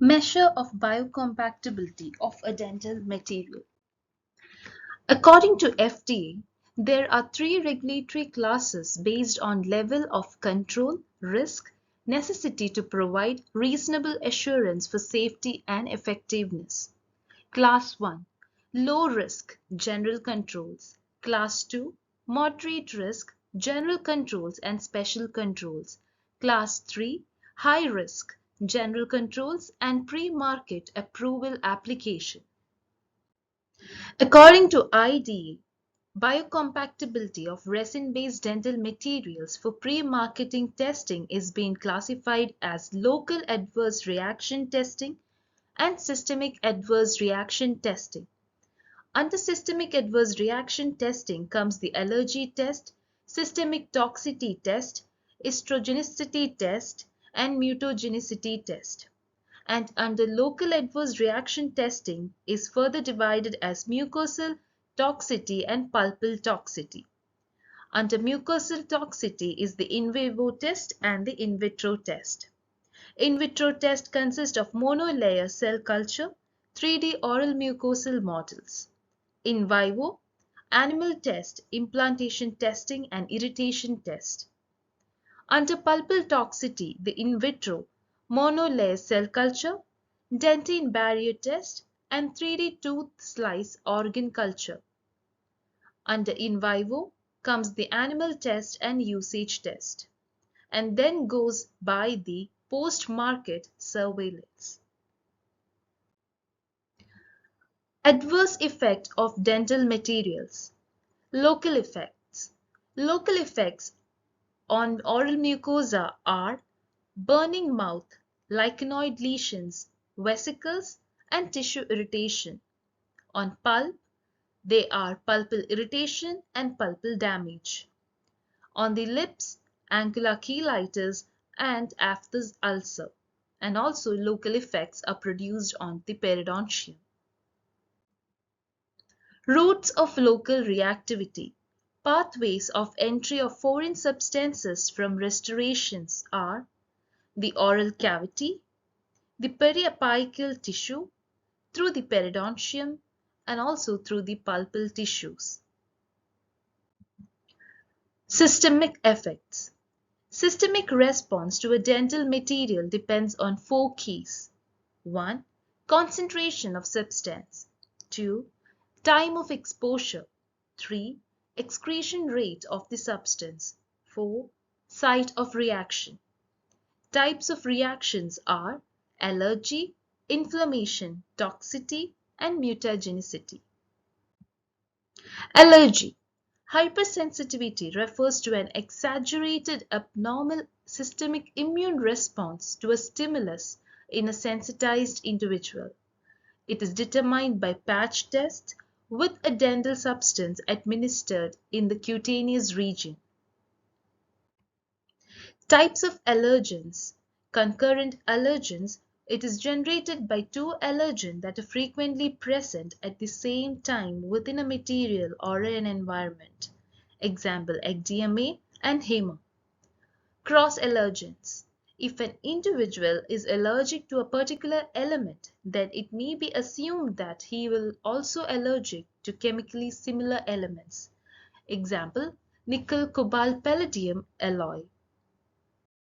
Measure of biocompatibility of a dental material. According to FDA, there are three regulatory classes based on level of control, risk, necessity to provide reasonable assurance for safety and effectiveness. Class 1, low risk, general controls. Class 2, moderate risk, general controls and special controls. Class 3, high risk, general controls and pre-market approval application. According to IDE, biocompatibility of resin-based dental materials for pre-marketing testing is being classified as local adverse reaction testing and systemic adverse reaction testing. Under systemic adverse reaction testing comes the allergy test, systemic toxicity test, estrogenicity test, and mutagenicity test. And under local adverse reaction testing is further divided as mucosal toxicity and pulpal toxicity. Under mucosal toxicity is the in vivo test and the in vitro test. In vitro test consists of monolayer cell culture, 3D oral mucosal models. In vivo, animal test, implantation testing and irritation test. Under pulpal toxicity, the in vitro, monolayer cell culture, dentine barrier test and 3D tooth slice organ culture. Under in vivo comes the animal test and usage test, and then goes by the post-market surveillance. Adverse effect of dental materials. Local effects. Local effects on oral mucosa are burning mouth, lichenoid lesions, vesicles, and tissue irritation. On pulp, they are pulpal irritation and pulpal damage. On the lips, angular cheilitis and aphthous ulcer, and also local effects are produced on the periodontium. Routes of local reactivity. Pathways of entry of foreign substances from restorations are the oral cavity, the periapical tissue, through the periodontium, and also through the pulpal tissues. Systemic effects. Systemic response to a dental material depends on four keys. 1. Concentration of substance. 2. Time of exposure. 3. Excretion rate of the substance. 4. Site of reaction. Types of reactions are allergy, inflammation, toxicity, and mutagenicity. Allergy. Hypersensitivity refers to an exaggerated abnormal systemic immune response to a stimulus in a sensitized individual. It is determined by patch tests with a dental substance administered in the cutaneous region. Types of allergens. Concurrent allergens. It is generated by two allergens that are frequently present at the same time within a material or an environment. Example, ecdyma and HEMA. Cross allergens. If an individual is allergic to a particular element, then it may be assumed that he will also allergic to chemically similar elements. Example, nickel cobalt palladium alloy.